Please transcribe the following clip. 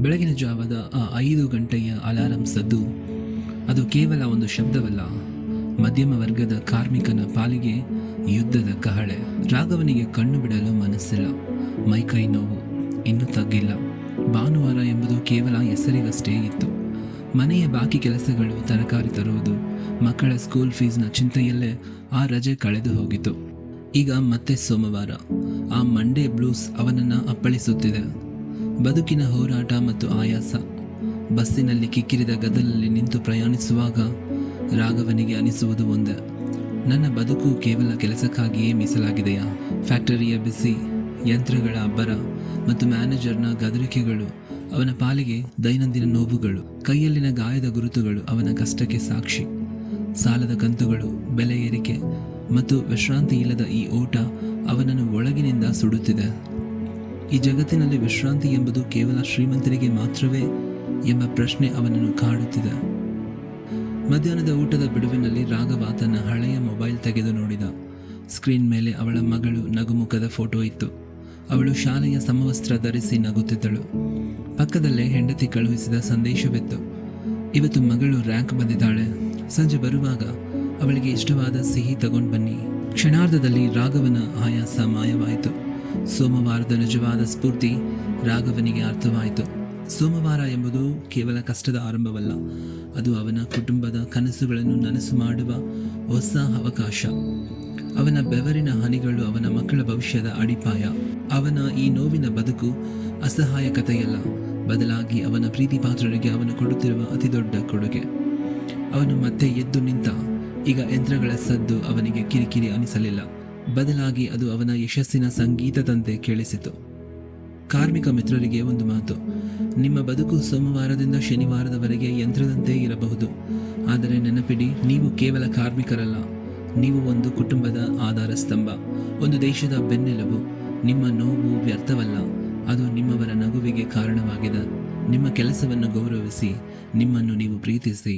ಬೆಳಗಿನ ಜಾವದ ಆ 5 ಗಂಟೆಯ ಅಲಾರಂ ಸದ್ದು ಅದು ಕೇವಲ ಒಂದು ಶಬ್ದವಲ್ಲ, ಮಧ್ಯಮ ವರ್ಗದ ಕಾರ್ಮಿಕನ ಪಾಲಿಗೆ ಯುದ್ಧದ ಕಹಳೆ. ರಾಘವನಿಗೆ ಕಣ್ಣು ಬಿಡಲು ಮನಸ್ಸಿಲ್ಲ. ಮೈಕೈ ನೋವು ಇನ್ನೂ ತಗ್ಗಿಲ್ಲ. ಭಾನುವಾರ ಎಂಬುದು ಕೇವಲ ಹೆಸರಿಗಷ್ಟೇ ಇತ್ತು. ಮನೆಯ ಬಾಕಿ ಕೆಲಸಗಳು, ತರಕಾರಿ ತರುವುದು, ಮಕ್ಕಳ ಸ್ಕೂಲ್ ಫೀಸ್ನ ಚಿಂತೆಯಲ್ಲೇ ಆ ರಜೆ ಕಳೆದು ಹೋಗಿತು. ಈಗ ಮತ್ತೆ ಸೋಮವಾರ. ಆ ಮಂಡೇ ಬ್ಲೂಸ್ ಅವನನ್ನು ಅಪ್ಪಳಿಸುತ್ತಿದೆ. ಬದುಕಿನ ಹೋರಾಟ ಮತ್ತು ಆಯಾಸ. ಬಸ್ಸಿನಲ್ಲಿ ಕಿಕ್ಕಿರಿದ ಗದ್ದಲಲ್ಲಿ ನಿಂತು ಪ್ರಯಾಣಿಸುವಾಗ ರಾಘವನಿಗೆ ಅನಿಸುವುದು ಒಂದೇ: ನನ್ನ ಬದುಕು ಕೇವಲ ಕೆಲಸಕ್ಕಾಗಿಯೇ ಮೀಸಲಾಗಿದೆಯಾ? ಫ್ಯಾಕ್ಟರಿಯ ಬಿಸಿ, ಯಂತ್ರಗಳ ಅಬ್ಬರ ಮತ್ತು ಮ್ಯಾನೇಜರ್ನ ಗದರಿಕೆಗಳು ಅವನ ಪಾಲಿಗೆ ದೈನಂದಿನ ನೋವುಗಳು. ಕೈಯಲ್ಲಿನ ಗಾಯದ ಗುರುತುಗಳು ಅವನ ಕಷ್ಟಕ್ಕೆ ಸಾಕ್ಷಿ. ಸಾಲದ ಕಂತುಗಳು, ಬೆಲೆ ಏರಿಕೆ ಮತ್ತು ವಿಶ್ರಾಂತಿ ಇಲ್ಲದ ಈ ಓಟ ಅವನನ್ನು ಒಳಗಿನಿಂದ ಸುಡುತ್ತಿದೆ. ಈ ಜಗತ್ತಿನಲ್ಲಿ ವಿಶ್ರಾಂತಿ ಎಂಬುದು ಕೇವಲ ಶ್ರೀಮಂತರಿಗೆ ಮಾತ್ರವೇ ಎಂಬ ಪ್ರಶ್ನೆ ಅವನನ್ನು ಕಾಡುತ್ತಿದೆ. ಮಧ್ಯಾಹ್ನದ ಊಟದ ಬಿಡುವಿನಲ್ಲಿ ರಾಘವ ತನ್ನ ಹಳೆಯ ಮೊಬೈಲ್ ತೆಗೆದು ನೋಡಿದ. ಸ್ಕ್ರೀನ್ ಮೇಲೆ ಅವಳ ಮಗಳು ನಗುಮುಖದ ಫೋಟೋ ಇತ್ತು. ಅವಳು ಶಾಲೆಯ ಸಮವಸ್ತ್ರ ಧರಿಸಿ ನಗುತ್ತಿದ್ದಳು. ಪಕ್ಕದಲ್ಲೇ ಹೆಂಡತಿ ಕಳುಹಿಸಿದ ಸಂದೇಶವಿತ್ತು: ಇವತ್ತು ಮಗಳು ರ್ಯಾಂಕ್ ಬಂದಿದ್ದಾಳೆ, ಸಂಜೆ ಬರುವಾಗ ಅವಳಿಗೆ ಇಷ್ಟವಾದ ಸಿಹಿ ತಗೊಂಡು ಬನ್ನಿ. ಕ್ಷಣಾರ್ಧದಲ್ಲಿ ರಾಘವನ ಆಯಾಸ ಮಾಯವಾಯಿತು. ಸೋಮವಾರದ ನಿಜವಾದ ಸ್ಫೂರ್ತಿ ರಾಘವನಿಗೆ ಅರ್ಥವಾಯಿತು. ಸೋಮವಾರ ಎಂಬುದು ಕೇವಲ ಕಷ್ಟದ ಆರಂಭವಲ್ಲ, ಅದು ಅವನ ಕುಟುಂಬದ ಕನಸುಗಳನ್ನು ನನಸು ಮಾಡುವ ಹೊಸ ಅವಕಾಶ. ಅವನ ಬೆವರಿನ ಹನಿಗಳು ಅವನ ಮಕ್ಕಳ ಭವಿಷ್ಯದ ಅಡಿಪಾಯ. ಅವನ ಈ ನೋವಿನ ಬದುಕು ಅಸಹಾಯಕತೆಯಲ್ಲ, ಬದಲಾಗಿ ಅವನ ಪ್ರೀತಿ ಪಾತ್ರರಿಗೆ ಅವನು ಕೊಡುತ್ತಿರುವ ಅತಿದೊಡ್ಡ ಕೊಡುಗೆ. ಅವನು ಮತ್ತೆ ಎದ್ದು ನಿಂತ. ಈಗ ಯಂತ್ರಗಳ ಸದ್ದು ಅವನಿಗೆ ಕಿರಿಕಿರಿ ಅನಿಸಲಿಲ್ಲ, ಬದಲಾಗಿ ಅದು ಅವನ ಯಶಸ್ಸಿನ ಸಂಗೀತದಂತೆ ಕೇಳಿಸಿತು. ಕಾರ್ಮಿಕ ಮಿತ್ರರಿಗೆ ಒಂದು ಮಾತು: ನಿಮ್ಮ ಬದುಕು ಸೋಮವಾರದಿಂದ ಶನಿವಾರದವರೆಗೆ ಯಂತ್ರದಂತೆ ಇರಬಹುದು, ಆದರೆ ನೆನಪಿಡಿ, ನೀವು ಕೇವಲ ಕಾರ್ಮಿಕರಲ್ಲ, ನೀವು ಒಂದು ಕುಟುಂಬದ ಆಧಾರ ಸ್ತಂಭ, ಒಂದು ದೇಶದ ಬೆನ್ನೆಲುಬು. ನಿಮ್ಮ ನೋವು ವ್ಯರ್ಥವಲ್ಲ, ಅದು ನಿಮ್ಮವರ ನಗುವಿಗೆ ಕಾರಣವಾಗಿದೆ. ನಿಮ್ಮ ಕೆಲಸವನ್ನು ಗೌರವಿಸಿ, ನಿಮ್ಮನ್ನು ನೀವು ಪ್ರೀತಿಸಿ.